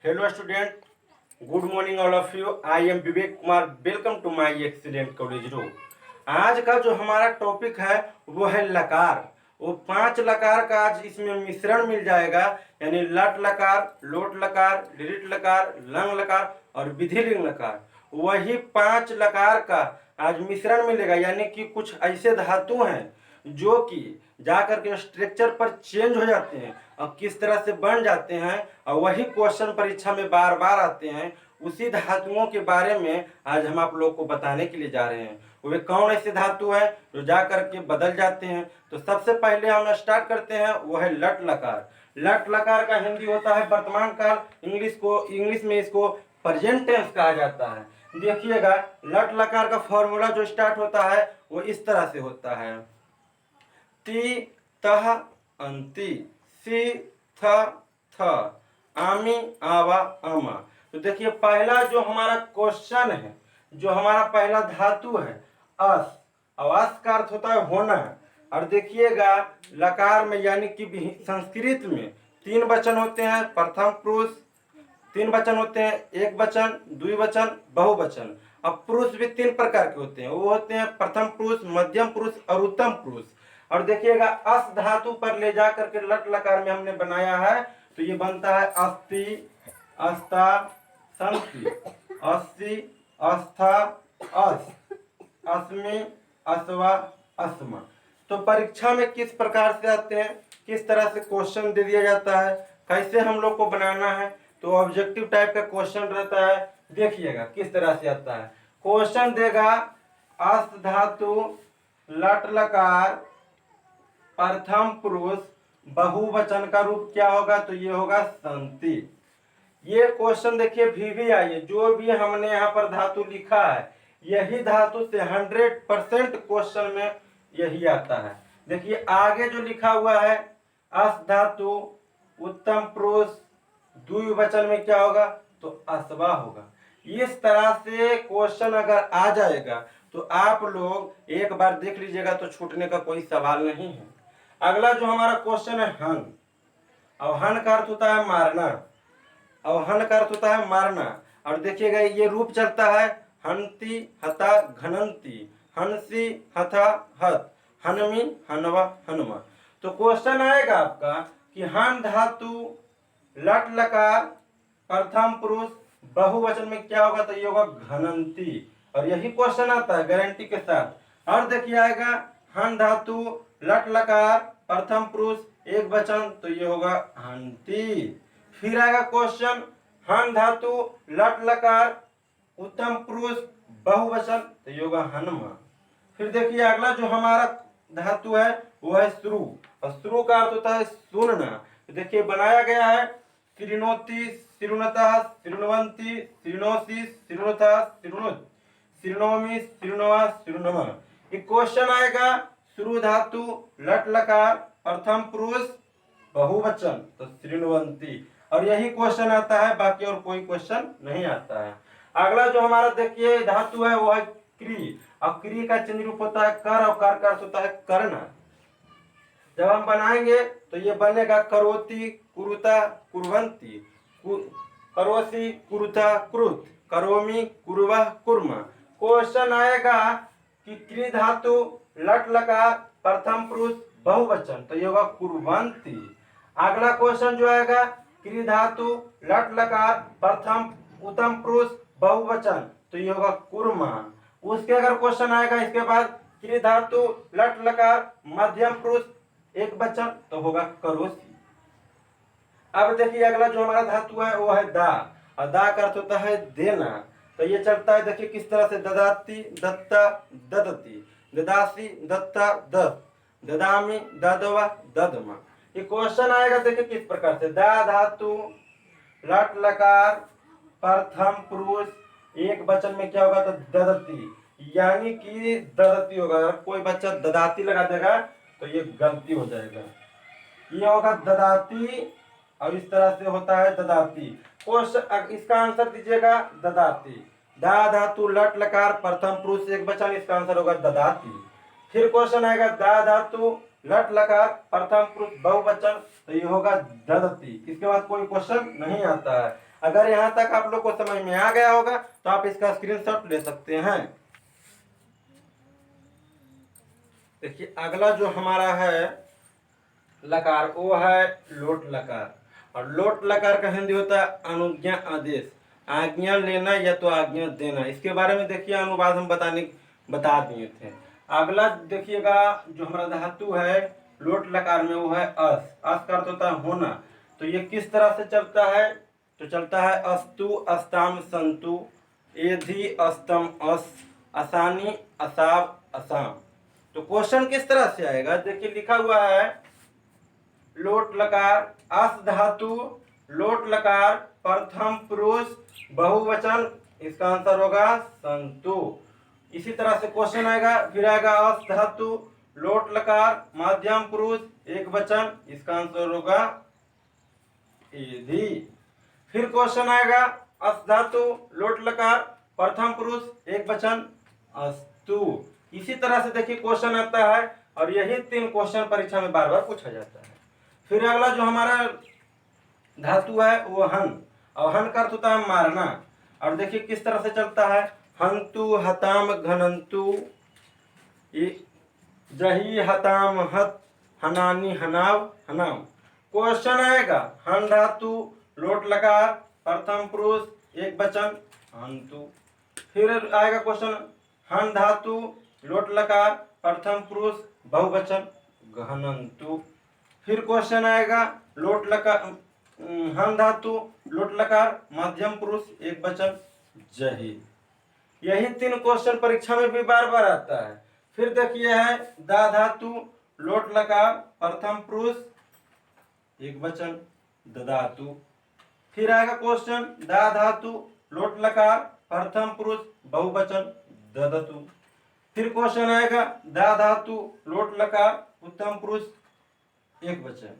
Hello student, good morning all of you. I am Vivek Kumar. Welcome to my excellent college row. आज का जो हमारा topic है वो है लकार. वो 5 लकार का आज इसमें मिश्रण मिल जाएगा, यानी लट लकार, लोट लकार, दीर्घ लकार, लंग लकार और विधिलिंग लकार. वही 5 लकार का आज मिश्रण मिलेगा, यानी कि कुछ ऐसे धातु हैं जो कि जाकर के स्ट्रक्चर पर चेंज हो जाते हैं और किस तरह से बन जाते हैं, और वही क्वेश्चन परीक्षा में बार बार आते हैं. उसी धातुओं के बारे में आज हम आप लोग को बताने के लिए जा रहे हैं. वे कौन ऐसे धातु है जो जाकर के बदल जाते हैं. तो सबसे पहले हम स्टार्ट करते हैं, वो है लट लकार. लट लकार का हिंदी होता है वर्तमान काल. इंग्लिश में इसको प्रेजेंट टेंस कहा जाता है. देखिएगा, लट लकार का फॉर्मूला जो स्टार्ट होता है वो इस तरह से होता है: ती तह अंति, सी थ थ, आमी आवा अमा. तो देखिए, पहला जो हमारा क्वेश्चन है, जो हमारा पहला धातु है अस. और अस का अर्थ होता है होना. और देखिएगा, लकार में यानी कि संस्कृत में 3 वचन होते हैं. प्रथम पुरुष 3 वचन होते हैं: एक वचन, द्विवचन, बहुवचन. अब पुरुष भी 3 प्रकार के होते हैं. वो होते हैं प्रथम पुरुष, मध्यम पुरुष और उत्तम पुरुष. और देखिएगा, अस धातु पर ले जा करके लट लकार में हमने बनाया है, तो ये बनता है अस्ति, अस्ता, संति, अस्सी, अस्था, अस, अस्मि, अस्वा, अस्मा. तो परीक्षा में किस प्रकार से आते हैं, किस तरह से क्वेश्चन दे दिया जाता है, कैसे हम लोग को बनाना है, तो ऑब्जेक्टिव टाइप का क्वेश्चन रहता है. देखिएगा किस तरह से आता है. क्वेश्चन देगा अस धातु लट लकार प्रथम पुरुष बहुवचन का रूप क्या होगा, तो ये होगा संति. ये क्वेश्चन देखिए VVI, जो भी हमने यहाँ पर धातु लिखा है यही धातु से 100% क्वेश्चन में यही आता है. देखिए आगे जो लिखा हुआ है अस धातु उत्तम पुरुष द्विवचन में क्या होगा, तो अस्वा होगा. इस तरह से क्वेश्चन अगर आ जाएगा तो आप लोग एक बार देख लीजिएगा, तो छूटने का कोई सवाल नहीं है. अगला जो हमारा क्वेश्चन है हन. और हन का अर्थ होता है मारना. और हन का अर्थ होता है मारना. और देखिएगा, ये रूप चलता है हंति हता घनंती, हंसी हथा हत, हनमी हनवा हनुमा. तो क्वेश्चन आएगा आपका कि हन धातु लट लकार प्रथम पुरुष बहुवचन में क्या होगा, तो ये होगा घनंती. और यही क्वेश्चन आता है गारंटी के साथ. और देखिए आएगा हन धातु लट लकार प्रथम पुरुष एक वचन, तो ये होगा हंती. फिर आएगा क्वेश्चन हन धातु लट लकार उत्तम पुरुष बहुवचन, तो ये होगा हनुमा. फिर देखिए अगला जो हमारा धातु है वो है श्रु. और श्रु का अर्थ होता है सुनना. तो देखिए बनाया गया है श्रृणोति, श्रृणुतः, श्रृण्वन्ति, श्रृणोषि, श्रृणुतः, श्रृणुत, श्रृणोमि, श्रृण्वा, श्रृण्वम. ये क्वेश्चन आएगा श्रु धातु लट लकार प्रथम पुरुष बहुवचन, तो श्रृण्वन्ति. और यही क्वेश्चन आता है, बाकी और कोई क्वेश्चन नहीं आता है. अगला जो हमारा देखिए धातु है वो है क्री. और क्री का चिन्ह रूप होता है कर, और कर का अर्थ होता है करना. जब हम बनाएंगे तो ये बनेगा करोति, कुरुता, कुर्वन्ति, करोसि, कुरुता, कुरुत, करोमि, कुर्वः, कुर्म. क्वेश्चन आएगा कि क्री धातु लट लकार प्रथम पुरुष बहुवचन, तो ये होगा कुर्वन्ति. अगला क्वेश्चन जो आएगा क्री धातु लट लकार प्रथम उत्तम पुरुष बहुवचन, तो ये होगा कुर्मा. उसके अगर क्वेश्चन आएगा इसके बाद क्री धातु लट लकार मध्यम पुरुष एक वचन, तो होगा करोसी. अब देखिए अगला जो हमारा धातु है वो है दा. और दा का अर्थ होता है देना. तो ये चलता है, देखिए किस तरह से: ददाती, दत्ता, ददती, ददासी, दत्ता, दस, ददामी, ददवा, ददमा. ये क्वेश्चन आएगा देखिए किस प्रकार से: दा धातु लट लकार प्रथम पुरुष एक वचन में क्या होगा, तो ददती, यानी कि ददती होगा. अगर कोई बच्चा ददाती लगा देगा तो ये गलती हो जाएगा. ये होगा ददाती, और इस तरह से होता है ददाती. क्वेश्चन इसका आंसर दीजिएगा ददाती. दा धातु लट लकार प्रथम पुरुष एक वचन, इसका आंसर होगा ददाती. फिर क्वेश्चन आएगा दा धातु लट लकार प्रथम पुरुष बहुवचन, तो ये होगा ददती. इसके बाद कोई क्वेश्चन नहीं आता है. अगर यहाँ तक आप लोग को समझ में आ गया होगा तो आप इसका स्क्रीनशॉट ले सकते हैं। देखिए अगला जो हमारा है लकार वो है लोट लकार। और लोट लकार का हिंदी होता है अनुज्ञा आदेश, आज्ञा लेना या तो आज्ञा देना। इसके बारे में देखिए अनुवाद हम बता दिए थे। अगला देखिएगा जो हमारा धातु है लोट लकार में वो है अस। अस का अर्थ होता है होना। तो ये किस तरह से चलता है? तो चलता है अस्तु अस्ताम संतु, एधि अस्तम अस, असानी असाव असाम। तो क्वेश्चन किस तरह से आएगा? देखिए लिखा हुआ है लोट लकार अस धातु लोट लकार प्रथम पुरुष बहुवचन, इसका आंसर होगा संतु। इसी तरह से क्वेश्चन आएगा, फिर आएगा अस धातु लोट लकार मध्यम पुरुष एक वचन, इसका आंसर होगा एधि। फिर क्वेश्चन आएगा अस धातु लोट लकार प्रथम पुरुष एक वचन अस्तु। इसी तरह से देखिए क्वेश्चन आता है और यही 3 क्वेश्चन परीक्षा में बार बार पूछा जाता है। फिर अगला जो हमारा धातु है वो हन, और हन का अर्थ होता है मारना। और देखिए किस तरह से चलता है, हंतु हताम घनंतु, जही हताम हत, हनानी हनाव हनाम। क्वेश्चन आएगा हन धातु लोट लकार प्रथम पुरुष एक वचन हंतु। फिर आएगा क्वेश्चन हन धातु लोट लकार प्रथम पुरुष बहुवचन घनंतु। फिर क्वेश्चन आएगा लोट लकार हन धातु लोट लकार मध्यम पुरुष एक वचन जही। यही 3 क्वेश्चन परीक्षा में भी बार बार आता है। फिर देखिए है दा धातु लोट लकार प्रथम पुरुष एक वचन ददातु। फिर आएगा क्वेश्चन दा धातु लोट लकार प्रथम पुरुष बहुवचन ददतु। फिर क्वेश्चन आएगा दा धातु लोट लकार उत्तम पुरुष एक वचन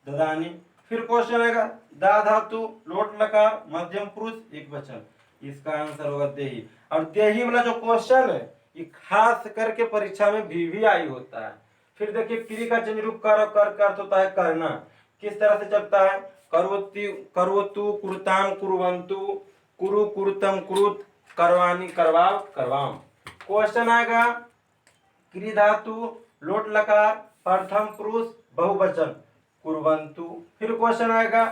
ददानी। फिर क्वेश्चन आएगा दा धातु लोट लकार मध्यम पुरुष एक वचन, इसका आंसर होगा देही। और देही वाला जो क्वेश्चन है ये खास करके परीक्षा में भी आई होता है। फिर देखिए क्रिया का चिन्ह रूप कर का अर्थ होता है करना। किस तरह से चलता है, करोति करोतु कुरुताम कुरुवंतु, कुरु कुरुतम कुरुत, करवानी करवाव करवाम। क्वेश्चन आएगा क्रि धातु लोट लकार प्रथम पुरुष बहुवचन कुर्वन्तु। फिर क्वेश्चन आएगा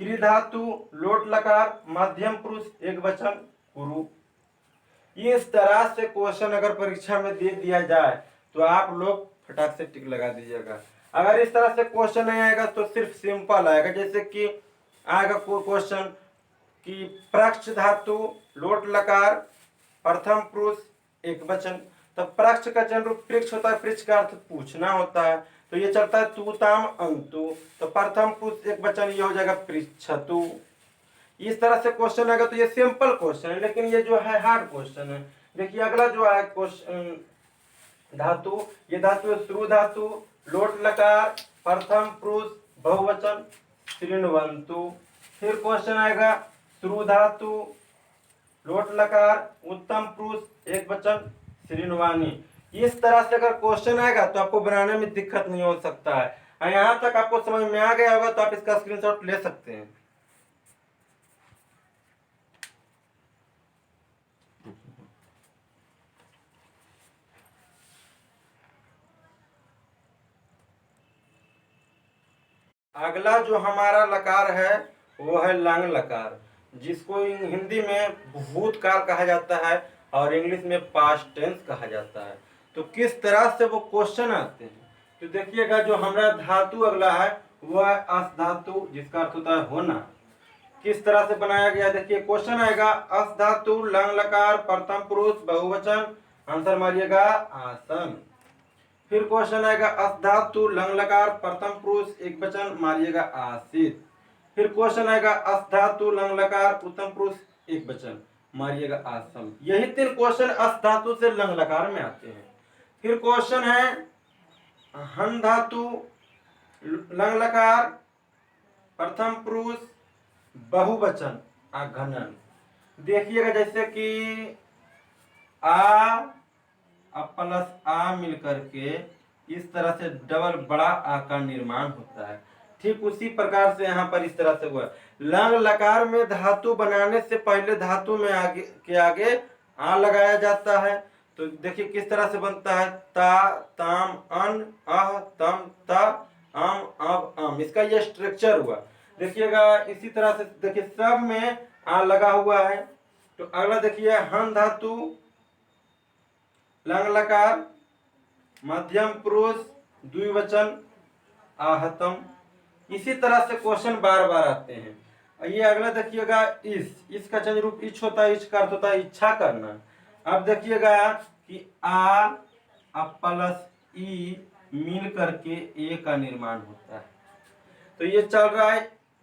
क्रि धातु लोट लकार मध्यम पुरुष एक वचन कुरु। इस तरह से क्वेश्चन अगर परीक्षा में दे दिया जाए तो आप लोग फटाक से टिक लगा दीजिएगा। अगर इस तरह से क्वेश्चन नहीं आएगा तो सिर्फ सिंपल आएगा, जैसे कि आएगा क्वेश्चन कि प्रक्ष धातु लोट लकार प्रथम पुरुष एक वचन। तो प्रक्ष का जन्म रूप पृक्ष होता है, पृक्ष का अर्थ पूछना होता है। तो ये चलता है तूताम अंतु, तो प्रथम पुरुष एक वचन ये हो जाएगा पृच्छतु। इस तरह से क्वेश्चन आएगा। तो ये सिंपल क्वेश्चन है, लेकिन ये जो है हार्ड क्वेश्चन है। देखिए अगला जो है क्वेश्चन धातु, ये धातु श्रु धातु लोट लकार प्रथम पुरुष बहुवचन श्रृण्वन्तु। फिर क्वेश्चन आएगा श्रु धातु लोट लकार उत्तम पुरुष एक वचन श्रृण्वानी। इस तरह से अगर क्वेश्चन आएगा तो आपको बनाने में दिक्कत नहीं हो सकता है। यहाँ तक आपको समझ में आ गया होगा तो आप इसका स्क्रीनशॉट ले सकते हैं। अगला जो हमारा लकार है वो है लंग लकार, जिसको हिंदी में भूतकाल कहा जाता है और इंग्लिश में पास्ट टेंस कहा जाता है। तो किस तरह से वो क्वेश्चन आते हैं तो देखिएगा जो हमारा धातु अगला है वो है अस धातु, जिसका अर्थ होता है होना। किस तरह से बनाया गया, देखिए क्वेश्चन आएगा अस धातु लंग लकार प्रथम पुरुष बहुवचन, आंसर मारिएगा आसन। फिर क्वेश्चन आएगा अस धातु लंग लकार प्रथम पुरुष एक वचन, मारिएगा आसित। फिर क्वेश्चन आएगा अस धातु लंग लकार उत्तम पुरुष एक वचन, मारिएगा आसम। यही 3 क्वेश्चन अस धातु से लंग लकार में आते हैं। फिर क्वेश्चन है हन धातु लंग लकार प्रथम पुरुष बहुवचन आघनन। देखिएगा जैसे कि आ प्लस आ मिलकर के इस तरह से डबल बड़ा आ का निर्माण होता है। ठीक उसी प्रकार से यहाँ पर इस तरह से हुआ। लंग लकार में धातु बनाने से पहले धातु में आगे आ लगाया जाता है। तो देखिए किस तरह से बनता है, ता ताम अन अह तम ता आम अब आम, इसका ये स्ट्रक्चर हुआ। देखिएगा इसी तरह से देखिए सब में आ लगा हुआ है। तो अगला देखिए हन धातु लंग लकार मध्यम पुरुष द्विवचन आहतम। इसी तरह से क्वेश्चन बार बार आते हैं। ये अगला देखिएगा इसका चंद्र रूप इच होता है, इच का अर्थ होता है इच्छा करना। अब देखिएगा कि आ प्लस ई मिल करके ए का निर्माण होता है। तो ये चल रहा है,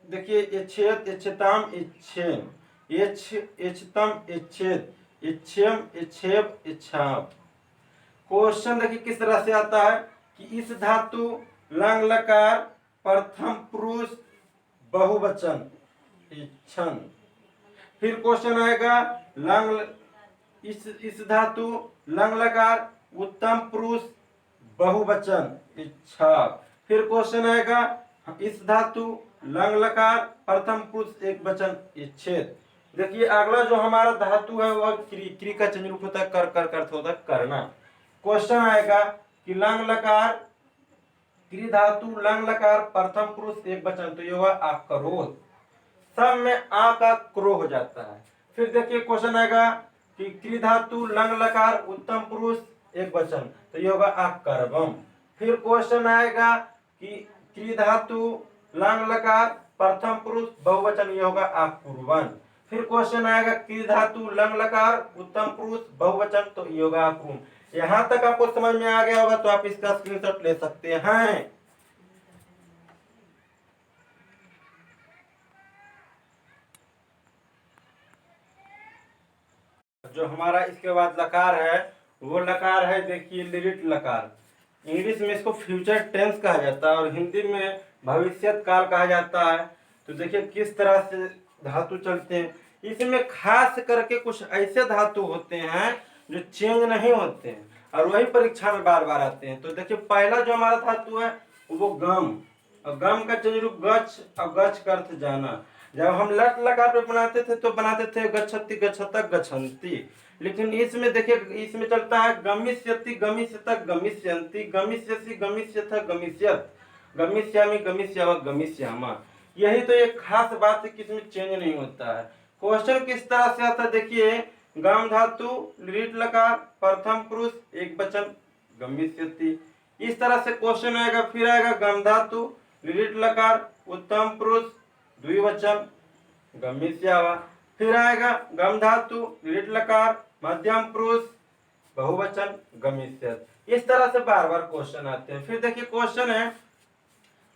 देखिए इच्छेद इच्छताम इच्छेम, इच्छतम इच्छेद इच्छेम इच्छेब इच्छाम। क्वेश्चन देखिए किस तरह से आता है कि इस धातु लंग लकार प्रथम पुरुष बहुवचन इच्छन। फिर क्वेश्चन आएगा लंग इस धातु लंग लकार उत्तम पुरुष बहुवचन इच्छा। फिर क्वेश्चन आएगा इस धातु लंग लकार प्रथम पुरुष एक वचन इच्छेद। देखिए अगला जो हमारा धातु है वह क्री का चंद्र रूप होता है, कर होता है करना। क्वेश्चन आएगा कि लंग लकार क्री धातु लंग लकार प्रथम पुरुष एक वचन, तो ये हुआ आक्रोध। सब में आ का क्रो हो जाता है। फिर देखिए क्वेश्चन आएगा कि क्री धातु लंग लकार उत्तम पुरुष एक वचन, तो ये होगा आकर्वम। फिर क्वेश्चन आएगा कि क्री धातु लंग लकार प्रथम पुरुष बहुवचन, ये होगा आकुर्वन। फिर क्वेश्चन आएगा क्री धातु लंग लकार उत्तम पुरुष बहुवचन, तो ये होगा आकुम। यहां तक आपको समझ में आ गया होगा तो आप इसका स्क्रीनशॉट ले सकते हैं। जो हमारा इसके बाद लकार है वो लकार है, देखिए लिरिट लकार। इंग्लिश में इसको फ्यूचर टेंस कहा जाता है और हिंदी में भविष्यत काल कहा जाता है। तो देखिए किस तरह से धातु चलते हैं। इसमें खास करके कुछ ऐसे धातु होते हैं जो चेंज नहीं होते हैं और वही परीक्षा में बार बार आते हैं। तो देखिए पहला जो हमारा धातु है वो गम, और गम का चंद्र रूप गच्छ, और गच्छ का अर्थ जाना। जब हम लट लकार पे बनाते थे तो बनाते थे गच्छति गच्छतक गच्छन्ति, लेकिन इसमें देखिए इसमें चलता है गमिष्यति गमिष्यतक गमिष्यन्ति गमिष्यसि गमिष्यथ गमिष्यत गमिष्यामि गमिष्याव गमिष्यामा। यही तो एक खास बात है कि इसमें चेंज नहीं होता है। क्वेश्चन किस तरह से आता है, देखिए गम धातु लिट लकार प्रथम पुरुष एक वचन गमिष्यति, इस तरह से क्वेश्चन आएगा। फिर आएगा गम धातु लिट लकार उत्तम पुरुष द्विवचन गमिष्यावा। फिर आएगा गम धातु लिट लकार मध्यम पुरुष बहुवचन गमिष्यत। इस तरह से बार बार क्वेश्चन आते हैं। फिर देखिए क्वेश्चन है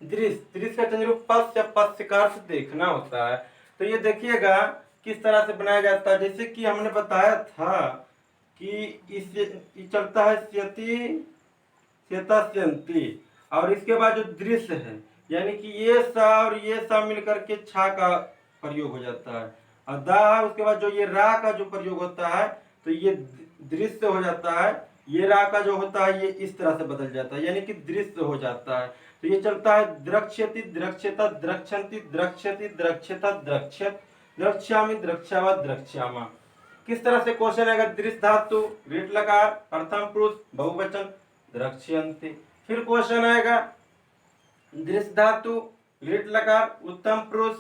दृश्य, दृश्य का चंद्र रूप पश्य, पश्य का अर्थ देखना होता है। तो ये देखिएगा किस तरह से बनाया जाता है। जैसे कि हमने बताया था कि इस चलता है स्यति स्यता स्यंति, और इसके बाद जो दृश्य है यानी कि ये सा और ये सा मिलकर के छा का प्रयोग हो जाता है, और दा उसके बाद जो ये रा का जो प्रयोग होता है तो ये दृश्य हो जाता है। ये रा का जो होता है ये इस तरह से बदल जाता है यानी कि दृश्य हो जाता है। तो ये चलता है द्रक्ष्यति द्रक्ष्यता द्रक्षन्ति द्रक्ष्यति द्रक्ष्यता द्रक्ष्यत द्रक्ष्यामि द्रक्ष्यावा द्रक्ष्यामा। किस तरह से क्वेश्चन आएगा, दृश्य धातु रीट लकार प्रथम पुरुष बहुवचन द्रक्ष्यन्ति। फिर क्वेश्चन आएगा दृश्य धातु रीट लकार उत्तम पुरुष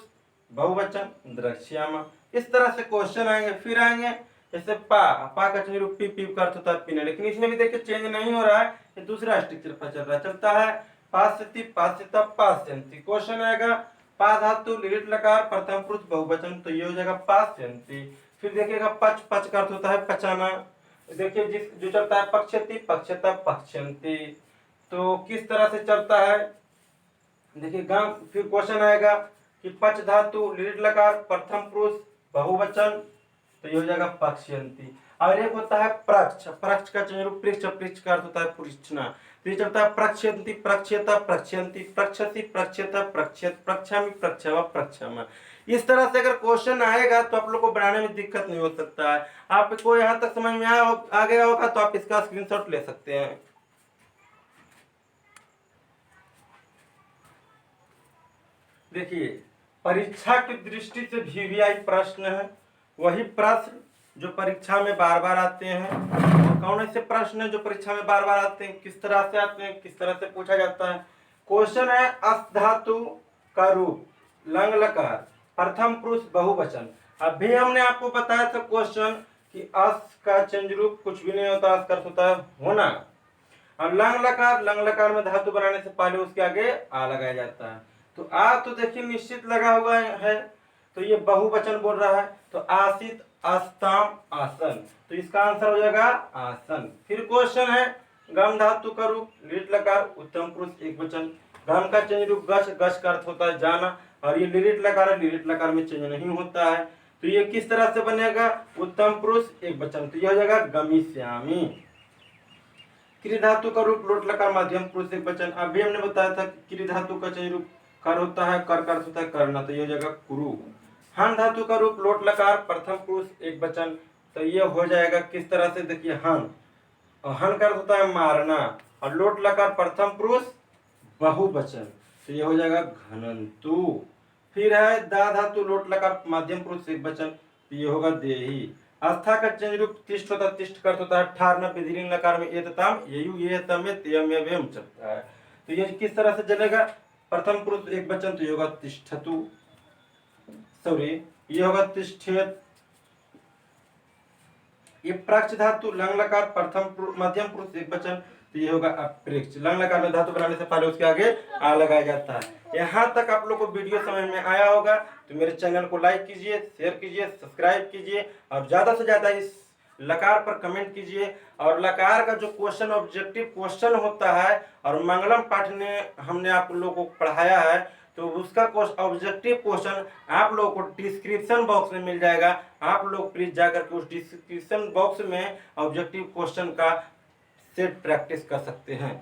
बहुवचन द्रक्ष्यामा। इस तरह से क्वेश्चन आएंगे। फिर आएंगे जैसे पा का चंद्र रूप पी का अर्थ होता है पीना, लेकिन इसमें भी देखिए चेंज नहीं हो रहा है, ये दूसरा स्ट्रक्चर पर चल रहा है। चलता है पास्यति पास्यता पास्यन्ति। क्वेश्चन आएगा पा धातु लिट लकार प्रथम पुरुष बहुवचन, तो ये हो जाएगा पास्यन्ति। फिर देखिएगा पच, पच का अर्थ होता है पचाना। देखिए जिस जो चलता है पक्षति पक्षता पक्षन्ति। तो किस तरह से चलता है देखिए गम। फिर क्वेश्चन आएगा कि पच धातु लिट लकार प्रथम पुरुष बहुवचन, तो ये हो जाएगा पक्षयन्ति। और एक होता है प्रक्ष, प्रक्ष का चंद्र रूप पृक्ष, पृक्ष का अर्थ होता है पृच्छना। तो ये चलता है प्रक्षयन्ति प्रक्षयता प्रक्षयन्ति प्रक्षति प्रक्षयता प्रक्षयत प्रक्षामि प्रक्षवा प्रक्षमा। इस तरह से अगर क्वेश्चन आएगा तो आप लोग को बनाने में दिक्कत नहीं हो सकता है। आपको यहाँ तक समझ में आ गया होगा तो आप इसका स्क्रीनशॉट ले सकते हैं। देखिए, परीक्षा की दृष्टि से वीवीआई प्रश्न है, वही प्रश्न जो परीक्षा में बार बार आते हैं। और कौन ऐसे प्रश्न है जो परीक्षा में बार बार आते हैं, किस तरह से आते हैं, किस तरह से पूछा जाता है। क्वेश्चन है अस धातु का रूप लंग लकार प्रथम पुरुष बहुवचन। अभी हमने आपको बताया था क्वेश्चन कि अस का चेंज रूप कुछ भी नहीं होता, अस का अर्थ होता है होना। और लंग लकार में धातु बनाने से पहले उसके आगे आ लगाया जाता है। तो आ तो देखिए निश्चित लगा हुआ है, तो ये बहुवचन बोल रहा है, तो आसित अस्ताम आसन, तो इसका आंसर हो जाएगा आसन। फिर क्वेश्चन है गम धातु का रूप लिट लकार उत्तम पुरुष एक वचन। गम का चेंज रूप गच, गच का अर्थ होता है जाना, और ये लिरिट लकार है, लिरिट लकार में चेंज नहीं होता है। तो ये किस तरह से बनेगा, उत्तम पुरुष एक वचन, तो यह हो जाएगा गमिष्यामि। क्रि धातु का रूप लोट लकार मध्यम पुरुष एक वचन। अभी हमने बताया था कि क्रि धातु का चेंज रूप कर होता है, कर का अर्थ होता है करना, तो ये हो जाएगा कुरु। हन धातु का रूप लोट लकार प्रथम पुरुष एक वचन, तो ये हो जाएगा किस तरह से, देखिए हन, और हन का अर्थ होता है मारना, और लोट लकार प्रथम पुरुष बहुवचन, तो ये हो जाएगा घनंतु। फिर है दा धातु लोट लकार मध्यम पुरुष एक वचन, तो ये होगा देही। आस्था का चेंज रूप तिष्ठ होता है, तिष्ठ का अर्थ होता है ठारना, विधिलिंग लकार में एतताम ययु ये तमे तेयम यवेम चलता है। तो ये किस तरह से चलेगा, प्रथम पुरुष एक वचन, तो ये होगा तिष्ठतु, सॉरी ये होगा तिष्ठेत। ये प्रक्ष धातु लंग लकार प्रथम मध्यम पुरुष एक वचन, तो ये होगा अप्रेक्ष। लंग लकार में धातु बनाने से पहले उसके आगे आ लगाया जाता है। यहाँ तक आप लोग को वीडियो समझ में आया होगा, तो मेरे चैनल को लाइक कीजिए, शेयर कीजिए, सब्सक्राइब कीजिए, और ज़्यादा से ज़्यादा इस लकार पर कमेंट कीजिए। और लकार का जो क्वेश्चन ऑब्जेक्टिव क्वेश्चन होता है, और मंगलम पाठ ने हमने आप लोगों को पढ़ाया है, तो उसका ऑब्जेक्टिव क्वेश्चन आप लोगों को डिस्क्रिप्शन बॉक्स में मिल जाएगा। आप लोग प्लीज जाकर के उस डिस्क्रिप्शन बॉक्स में ऑब्जेक्टिव क्वेश्चन का सेट प्रैक्टिस कर सकते हैं।